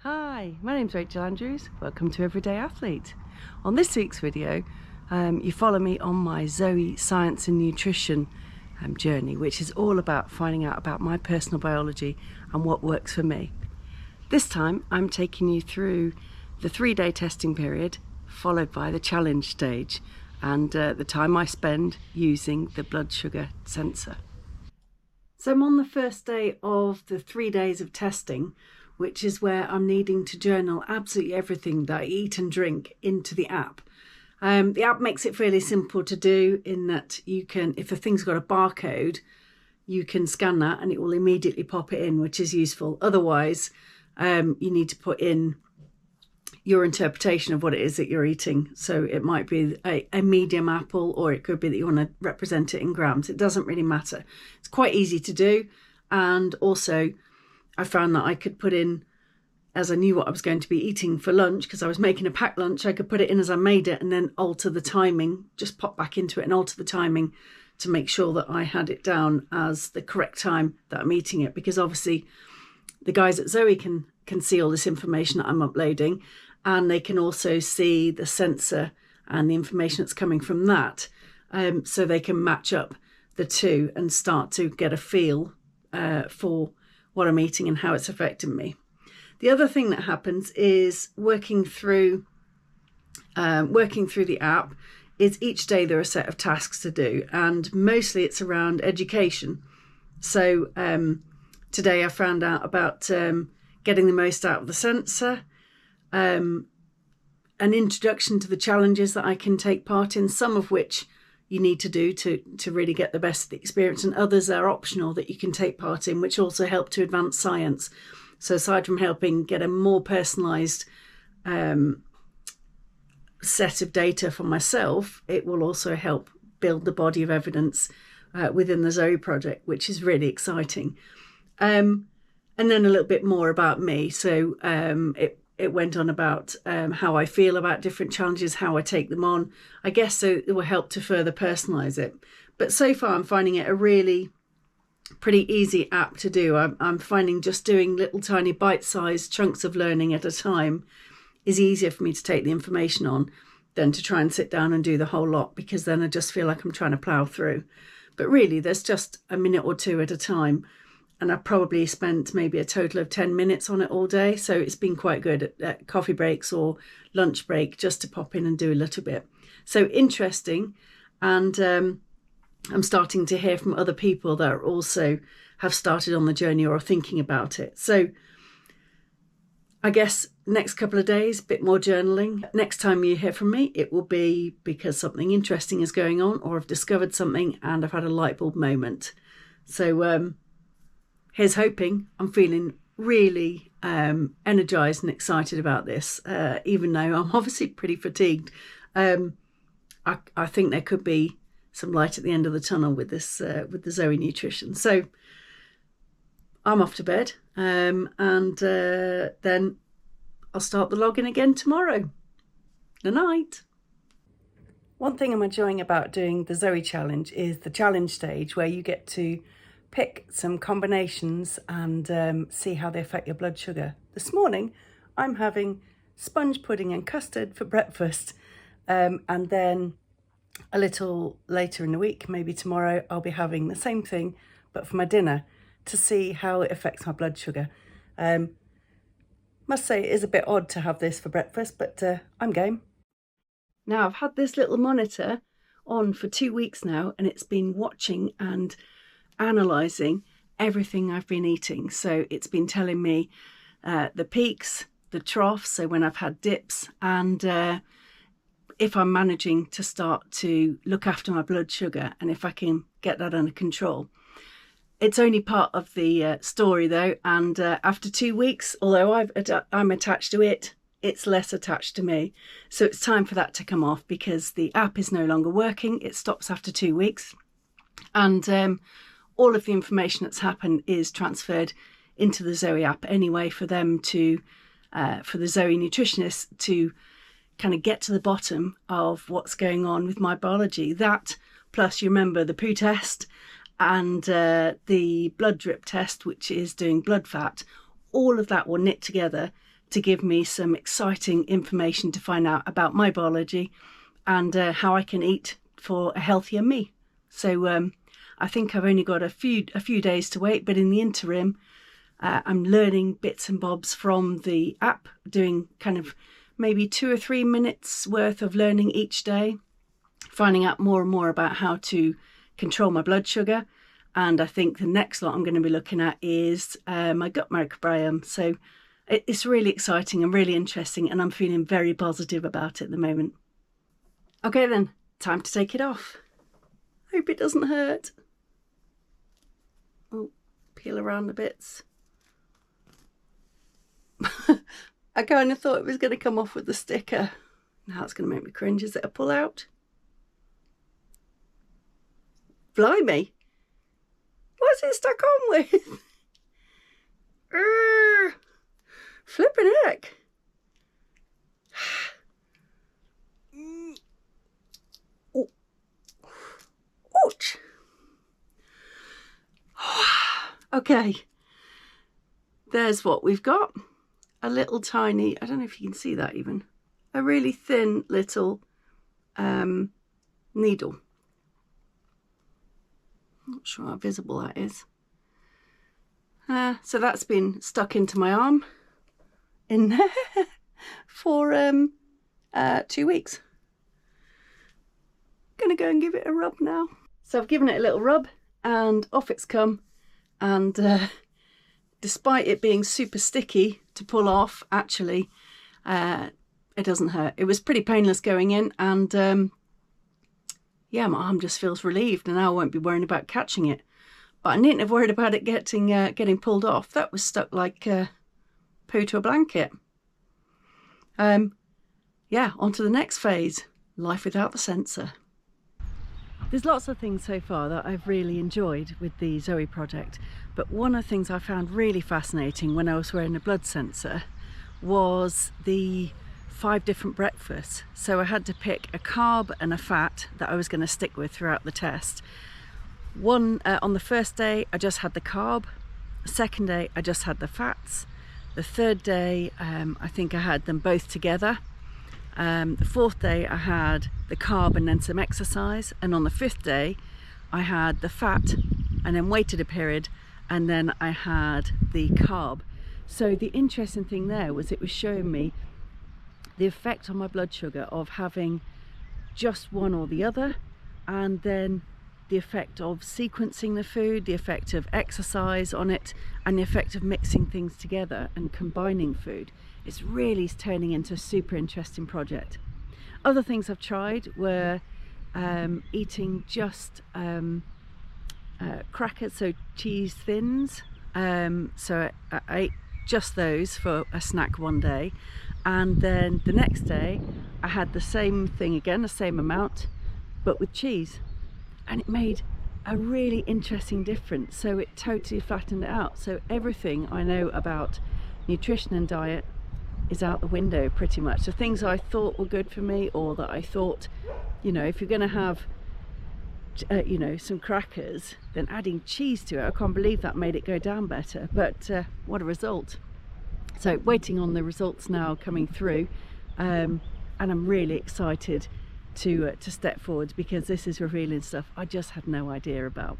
Hi, my name's Rachel Andrews. Welcome to Everyday Athlete. On this week's video, you follow me on my ZOE Science and Nutrition journey, which is all about finding out about my personal biology and what works for me. This time, I'm taking you through the 3-day testing period, followed by the challenge stage, and the time I spend using the blood sugar sensor. So I'm on the first day of the 3 days of testing, which is where I'm needing to journal absolutely everything that I eat and drink into the app. The app makes it fairly simple to do in that you can, if a thing's got a barcode, you can scan that and it will immediately pop it in, which is useful. Otherwise, you need to put in your interpretation of what it is that you're eating. So it might be a medium apple, or it could be that you want to represent it in grams. It doesn't really matter. It's quite easy to do. And also, I found that I could put in, as I knew what I was going to be eating for lunch, because I was making a packed lunch, I could put it in as I made it and then alter the timing, just pop back into it and alter the timing to make sure that I had it down as the correct time that I'm eating it. Because obviously the guys at ZOE can see all this information that I'm uploading, and they can also see the sensor and the information that's coming from that. So they can match up the two and start to get a feel for what I'm eating and how it's affecting me. The other thing that happens is working through the app is each day there are a set of tasks to do, and mostly it's around education. So today I found out about getting the most out of the sensor, an introduction to the challenges that I can take part in, some of which you need to do to really get the best of the experience, and others are optional that you can take part in, which also help to advance science. So aside from helping get a more personalised set of data for myself, it will also help build the body of evidence within the ZOE project, which is really exciting. And then a little bit more about me. So it went on about how I feel about different challenges, how I take them on. I guess so it will help to further personalise it. But so far I'm finding it a really pretty easy app to do. I'm finding just doing little tiny bite-sized chunks of learning at a time is easier for me to take the information on than to try and sit down and do the whole lot, because then I just feel like I'm trying to plough through. But really there's just a minute or two at a time. And I've probably spent maybe a total of 10 minutes on it all day. So it's been quite good at coffee breaks or lunch break, just to pop in and do a little bit. So interesting. And I'm starting to hear from other people that are also have started on the journey or are thinking about it. So I guess next couple of days, a bit more journaling. Next time you hear from me, it will be because something interesting is going on, or I've discovered something and I've had a light bulb moment. So here's hoping. I'm feeling really energised and excited about this, even though I'm obviously pretty fatigued. I think there could be some light at the end of the tunnel with this, with the ZOE Nutrition. So I'm off to bed, and then I'll start the login again tomorrow. Good night. One thing I'm enjoying about doing the ZOE challenge is the challenge stage, where you get to pick some combinations and see how they affect your blood sugar. This morning, I'm having sponge pudding and custard for breakfast. And then a little later in the week, maybe tomorrow, I'll be having the same thing, but for my dinner, to see how it affects my blood sugar. Must say it is a bit odd to have this for breakfast, but I'm game. Now, I've had this little monitor on for 2 weeks now, and it's been watching and analysing everything I've been eating. So it's been telling me the peaks, the troughs, so when I've had dips, and if I'm managing to start to look after my blood sugar and if I can get that under control. It's only part of the story though, and after 2 weeks, although I'm attached to it, it's less attached to me. So it's time for that to come off, because the app is no longer working. It stops after 2 weeks, and all of the information that's happened is transferred into the ZOE app anyway, for them to, for the ZOE nutritionists to kind of get to the bottom of what's going on with my biology. That, plus you remember the poo test and the blood drip test, which is doing blood fat, all of that will knit together to give me some exciting information to find out about my biology and how I can eat for a healthier me. So I think I've only got a few days to wait, but in the interim, I'm learning bits and bobs from the app, doing kind of maybe 2 or 3 minutes worth of learning each day, finding out more and more about how to control my blood sugar. And I think the next lot I'm going to be looking at is my gut microbiome. So it's really exciting and really interesting, and I'm feeling very positive about it at the moment. Okay then, time to take it off. Hope it doesn't hurt. Oh, peel around the bits. I kind of thought it was going to come off with the sticker. Now it's going to make me cringe. Is it a pull out? Blimey. What's it stuck on with? Flipping heck. Oh. Ouch. Okay. There's what we've got. A little tiny, I don't know if you can see that even, a really thin little needle. Not sure how visible that is. So that's been stuck into my arm in there for 2 weeks. Gonna go and give it a rub now. So I've given it a little rub and off it's come, and despite it being super sticky to pull off, actually it doesn't hurt. It was pretty painless going in, and yeah, my arm just feels relieved, and now I won't be worrying about catching it. But I needn't have worried about it getting pulled off. That was stuck like poo to a blanket. Yeah, on to the next phase, life without the sensor. There's lots of things so far that I've really enjoyed with the ZOE project, but one of the things I found really fascinating when I was wearing a blood sensor was the 5 different breakfasts. So I had to pick a carb and a fat that I was going to stick with throughout the test. On the first day I just had the carb, the second day I just had the fats, the third day I think I had them both together, the fourth day I had the carb and then some exercise, and on the 5th day I had the fat and then waited a period, and then I had the carb. So the interesting thing there was it was showing me the effect on my blood sugar of having just one or the other, and then the effect of sequencing the food, the effect of exercise on it, and the effect of mixing things together and combining food. It's really turning into a super interesting project. Other things I've tried were eating just crackers, so cheese thins. So I ate just those for a snack one day, and then the next day I had the same thing again, the same amount, but with cheese, and it made a really interesting difference. So it totally flattened it out. So everything I know about nutrition and diet is out the window pretty much. The things I thought were good for me, or that I thought, you know, if you're going to have you know, some crackers, then adding cheese to it, I can't believe that made it go down better. But what a result. So waiting on the results now coming through, and I'm really excited to step forward, because this is revealing stuff I just had no idea about.